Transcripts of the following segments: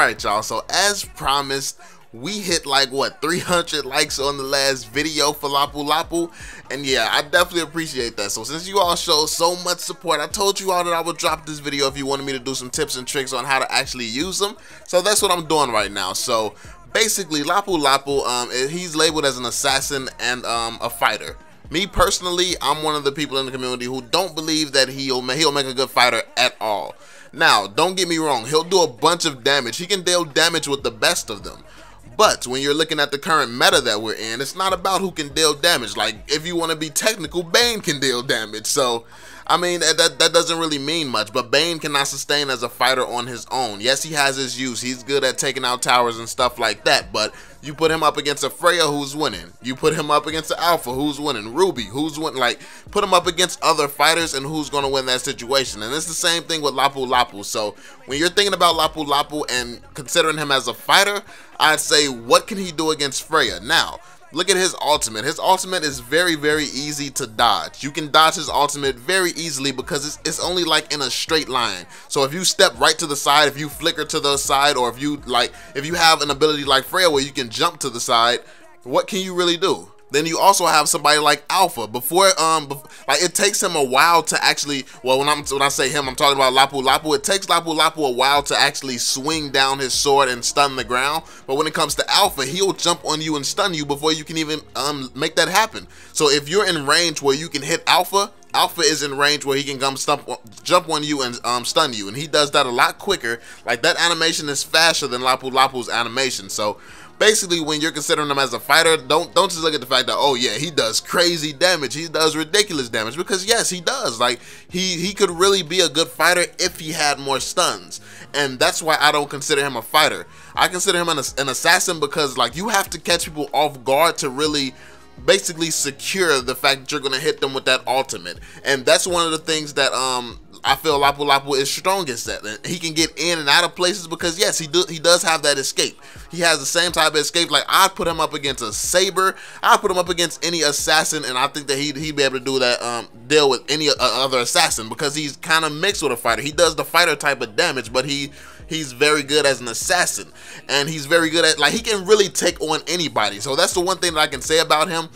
Alright y'all, so as promised, we hit like what, 300 likes on the last video for Lapu Lapu, and yeah, I definitely appreciate that. So since you all showed so much support, I told you all that I would drop this video if you wanted me to do some tips and tricks on how to actually use them. So that's what I'm doing right now. So basically, Lapu Lapu, he's labeled as an assassin and a fighter. Me personally, I'm one of the people in the community who don't believe that he'll make a good fighter at all. Now, don't get me wrong, he'll do a bunch of damage. He can deal damage with the best of them. But when you're looking at the current meta that we're in, it's not about who can deal damage. Like, if you want to be technical, Bane can deal damage. So, I mean, that doesn't really mean much. But Bane cannot sustain as a fighter on his own. Yes, he has his use. He's good at taking out towers and stuff like that. But you put him up against a Freya, who's winning. You put him up against the Alpha, who's winning. Ruby, who's winning. Like, put him up against other fighters, and who's going to win that situation. And it's the same thing with Lapu Lapu. So, when you're thinking about Lapu Lapu and considering him as a fighter, I'd say, what can he do against Freya? Now, look at his ultimate. His ultimate is very, very easy to dodge. You can dodge his ultimate very easily because it's only like in a straight line. So if you step right to the side, if you flicker to the side, or if you have an ability like Freya where you can jump to the side, what can you really do? Then you also have somebody like Alpha. Like, it takes him a while to actually, well, when I say him, I'm talking about Lapu Lapu. It takes Lapu Lapu a while to actually swing down his sword and stun the ground. But when it comes to Alpha, he'll jump on you and stun you before you can even make that happen. So if you're in range where you can hit Alpha, Alpha is in range where he can jump on you and stun you, and he does that a lot quicker. Like, that animation is faster than Lapu Lapu's animation. So basically, when you're considering him as a fighter, don't just look at the fact that, oh yeah, he does crazy damage, he does ridiculous damage, because yes, he does. Like, he could really be a good fighter if he had more stuns, and that's why I don't consider him a fighter. I consider him an assassin because, like, you have to catch people off guard to really basically secure the fact that you're going to hit them with that ultimate. And that's one of the things that I feel Lapu Lapu is strongest at. And he can get in and out of places because, yes, he does have that escape. He has the same type of escape. Like, I'd put him up against a Saber, I'd put him up against any assassin, and I think that he'd be able to do that, deal with any other assassin, because he's kind of mixed with a fighter. He does the fighter type of damage, but he's very good as an assassin, and he's very good at, like, he can really take on anybody. So that's the one thing that I can say about him.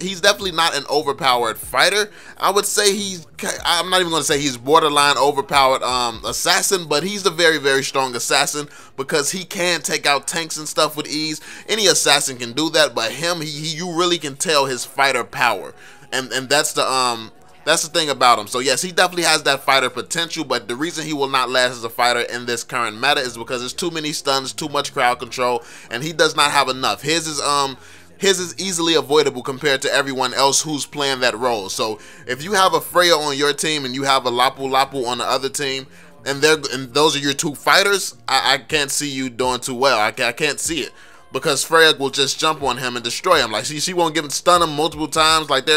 He's definitely not an overpowered fighter. I would say I'm not even gonna say he's borderline overpowered assassin, but he's a very, very strong assassin because he can take out tanks and stuff with ease. Any assassin can do that, but him, you really can tell his fighter power, and that's the thing about him. So yes, he definitely has that fighter potential, but the reason he will not last as a fighter in this current meta is because there's too many stuns, too much crowd control, and he does not have enough. His is easily avoidable compared to everyone else who's playing that role. So if you have a Freya on your team and you have a Lapu Lapu on the other team, and those are your two fighters, I can't see you doing too well. I can't see it, because Freya will just jump on him and destroy him. Like, she won't stun him multiple times. Like,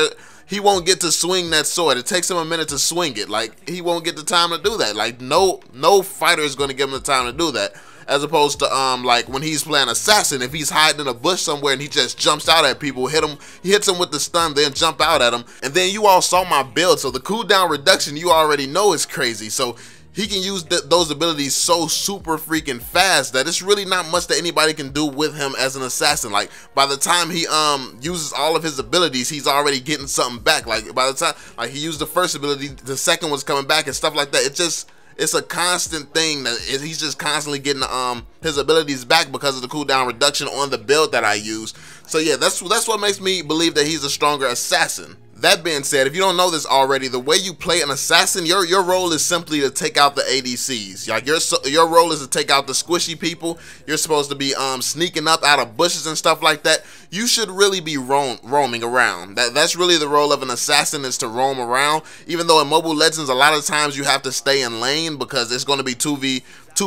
he won't get to swing that sword. It takes him a minute to swing it. Like, he won't get the time to do that. Like, no fighter is going to give him the time to do that. As opposed to like when he's playing assassin, if he's hiding in a bush somewhere and he just jumps out at people, he hits them with the stun, then jump out at them. And then you all saw my build, so the cooldown reduction you already know is crazy. So he can use those abilities so super freaking fast that it's really not much that anybody can do with him as an assassin. Like, by the time he uses all of his abilities, he's already getting something back. Like, by the time, like, he used the first ability, the second one's coming back and stuff like that. It's a constant thing that he's just constantly getting his abilities back because of the cooldown reduction on the build that I use. So yeah, that's what makes me believe that he's a stronger assassin. That being said, if you don't know this already, the way you play an assassin, your role is simply to take out the ADCs. Like, your role is to take out the squishy people. You're supposed to be sneaking up out of bushes and stuff like that. You should really be roaming around. That's really the role of an assassin, is to roam around. Even though in Mobile Legends, a lot of times you have to stay in lane because it's going to be 2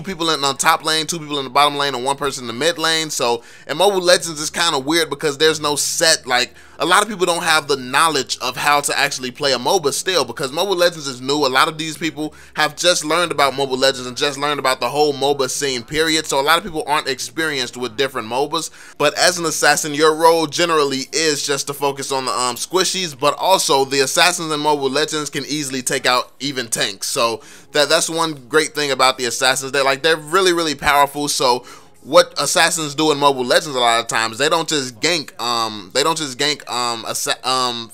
people in the top lane, 2 people in the bottom lane, and 1 person in the mid lane. So in Mobile Legends, it's kind of weird because there's no set, like, a lot of people don't have the knowledge of how to actually play a MOBA still, because Mobile Legends is new. A lot of these people have just learned about Mobile Legends and just learned about the whole MOBA scene, period. So a lot of people aren't experienced with different MOBAs. But as an assassin, your role generally is just to focus on the squishies, but also the assassins in Mobile Legends can easily take out even tanks. So that's one great thing about the assassins. like they're really powerful. So what assassins do in Mobile Legends a lot of times, they don't just gank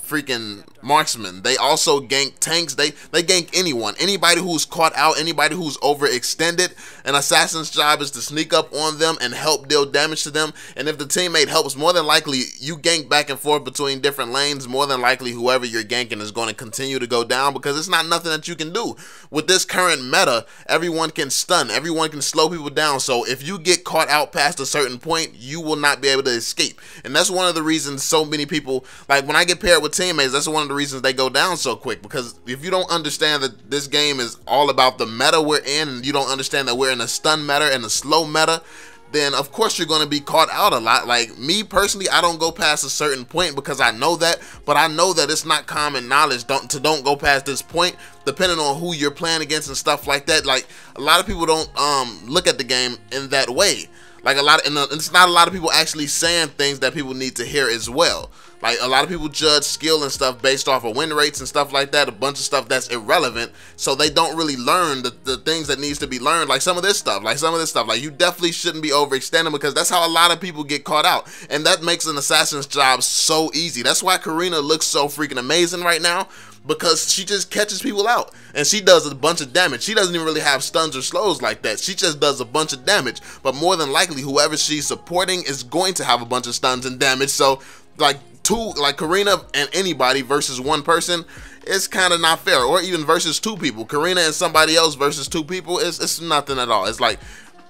freaking marksmen. They also gank tanks. They gank anybody who's caught out, anybody who's overextended. An assassin's job is to sneak up on them and help deal damage to them. And if the teammate helps, more than likely you gank back and forth between different lanes. More than likely whoever you're ganking is going to continue to go down, because it's not nothing that you can do. With this current meta, everyone can stun, everyone can slow people down. So if you get caught out past a certain point, you will not be able to escape. And that's one of the reasons so many people, like when I get paired with teammates, that's one of the reasons they go down so quick. Because if you don't understand that this game is all about the meta we're in, and you don't understand that we're in a stun meta and a slow meta, then of course you're going to be caught out a lot. Like me personally, I don't go past a certain point because I know that, but I know that it's not common knowledge don't go past this point, depending on who you're playing against and stuff like that. Like a lot of people don't look at the game in that way. Like it's not a lot of people actually saying things that people need to hear as well. Like a lot of people judge skill and stuff based off of win rates and stuff like that, a bunch of stuff that's irrelevant. So they don't really learn the things that needs to be learned, like some of this stuff. Like you definitely shouldn't be overextending, because that's how a lot of people get caught out. And that makes an assassin's job so easy. That's why Karina looks so freaking amazing right now, because she just catches people out and she does a bunch of damage. She doesn't even really have stuns or slows like that. She just does a bunch of damage, but more than likely whoever she's supporting is going to have a bunch of stuns and damage. So like Karina and anybody versus one person, it's kind of not fair. Or even versus two people, Karina and somebody else versus two people, it's nothing at all. It's like,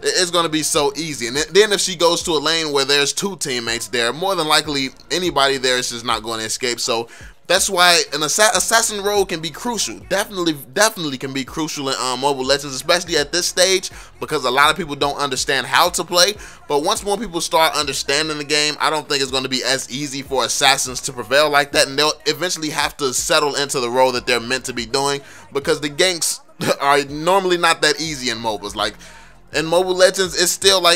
it's going to be so easy. And then if she goes to a lane where there's two teammates there, more than likely anybody there is just not going to escape. So that's why an assassin role can be crucial. Definitely can be crucial in Mobile Legends, especially at this stage, because a lot of people don't understand how to play. But once more people start understanding the game, I don't think it's going to be as easy for assassins to prevail like that, and they'll eventually have to settle into the role that they're meant to be doing, because the ganks are normally not that easy in MOBAs. Like in Mobile Legends, it's still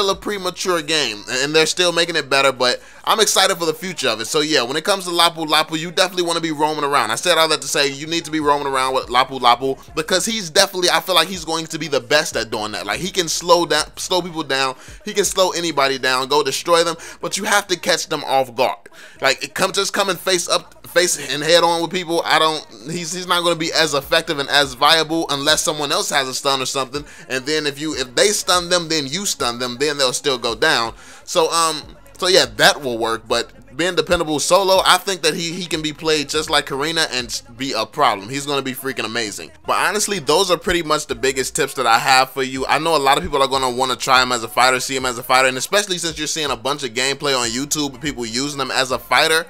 a premature game, and they're still making it better, but I'm excited for the future of it. So yeah, when it comes to Lapu Lapu, you definitely want to be roaming around. I said all that to say you need to be roaming around with Lapu Lapu, because he's definitely, I feel like he's going to be the best at doing that. Like he can slow people down, he can slow anybody down, go destroy them, but you have to catch them off guard. Like just coming face and head on with people, he's not going to be as effective and as viable unless someone else has a stun or something. And then if they stun them, then you stun them, then they'll still go down. So yeah, that will work. But being dependable solo, I think that he can be played just like Karina and be a problem. He's going to be freaking amazing. But honestly, those are pretty much the biggest tips that I have for you. I know a lot of people are going to want to try him as a fighter, see him as a fighter, and especially since you're seeing a bunch of gameplay on YouTube of people using him as a fighter.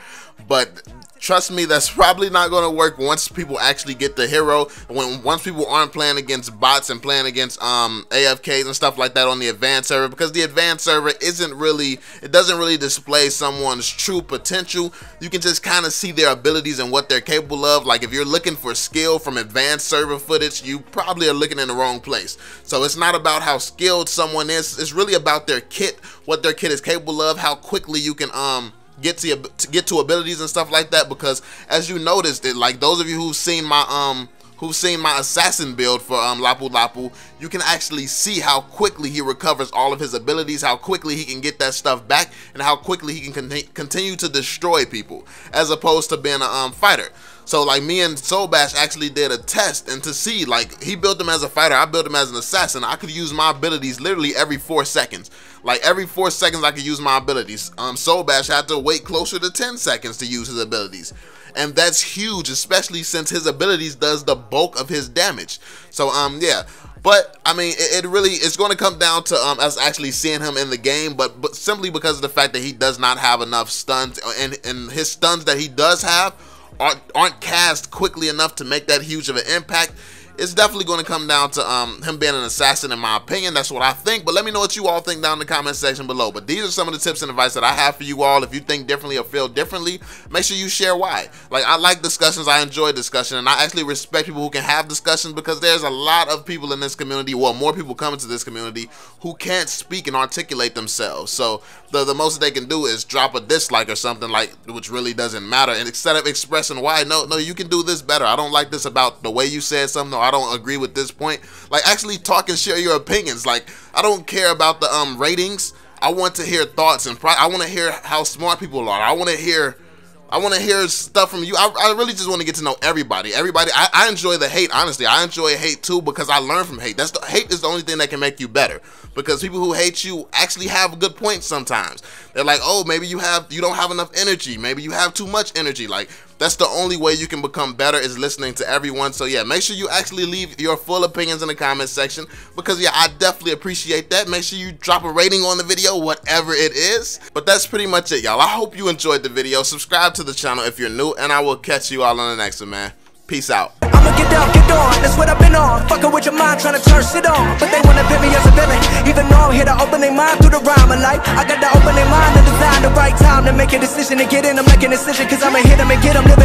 But trust me, that's probably not going to work once people actually get the hero. Once people aren't playing against bots and playing against AFKs and stuff like that on the advanced server, because the advanced server doesn't really display someone's true potential. You can just kind of see their abilities and what they're capable of. Like if you're looking for skill from advanced server footage, you probably are looking in the wrong place. So it's not about how skilled someone is. It's really about their kit, what their kit is capable of, how quickly you can get to abilities and stuff like that. Because as you noticed, like those of you who've seen my assassin build for Lapu Lapu, you can actually see how quickly he recovers all of his abilities, how quickly he can get that stuff back, and how quickly he can continue to destroy people, as opposed to being a fighter. So like me and Soul Bash actually did a test, and to see, like, he built him as a fighter, I built him as an assassin. I could use my abilities literally every 4 seconds. Like every 4 seconds I could use my abilities. Soul Bash had to wait closer to 10 seconds to use his abilities. And that's huge, especially since his abilities does the bulk of his damage. So yeah. But I mean, it's going to come down to us actually seeing him in the game, but simply because of the fact that he does not have enough stuns, and his stuns that he does have aren't cast quickly enough to make that huge of an impact. It's definitely going to come down to him being an assassin, in my opinion. That's what I think. But let me know what you all think down in the comment section below. But these are some of the tips and advice that I have for you all. If you think differently or feel differently, make sure you share why. Like, I like discussions. I enjoy discussion. And I actually respect people who can have discussions, because there's a lot of people in this community, well, more people coming to this community, who can't speak and articulate themselves. So the most that they can do is drop a dislike or something, like, which really doesn't matter. And instead of expressing why, no, you can do this better. I don't like this about the way you said something, or I don't agree with this point. Like, actually talk and share your opinions. Like, I don't care about the ratings. I want to hear thoughts, and I want to hear how smart people are. I want to hear stuff from you. I really just want to get to know everybody. I enjoy the hate, honestly. I enjoy hate too, because I learn from hate. Hate is the only thing that can make you better, because people who hate you actually have good points sometimes. They're like, oh, maybe you don't have enough energy. Maybe you have too much energy. Like, that's the only way you can become better, is listening to everyone. So yeah, make sure you actually leave your full opinions in the comment section, because yeah, I definitely appreciate that. Make sure you drop a rating on the video, whatever it is. But that's pretty much it, y'all. I hope you enjoyed the video. Subscribe to the channel if you're new, and I will catch you all on the next one, man. Peace out. I'ma get down, get on, that's what I've been on. Fucking with your mind, trying to turn shit on. But they wanna pit me as a villain, even though I'm here to open their mind through the rhyme of life. I got to open their mind and design the right time to make a decision to get in. I'm making a decision, cause I'ma hit them and get them living.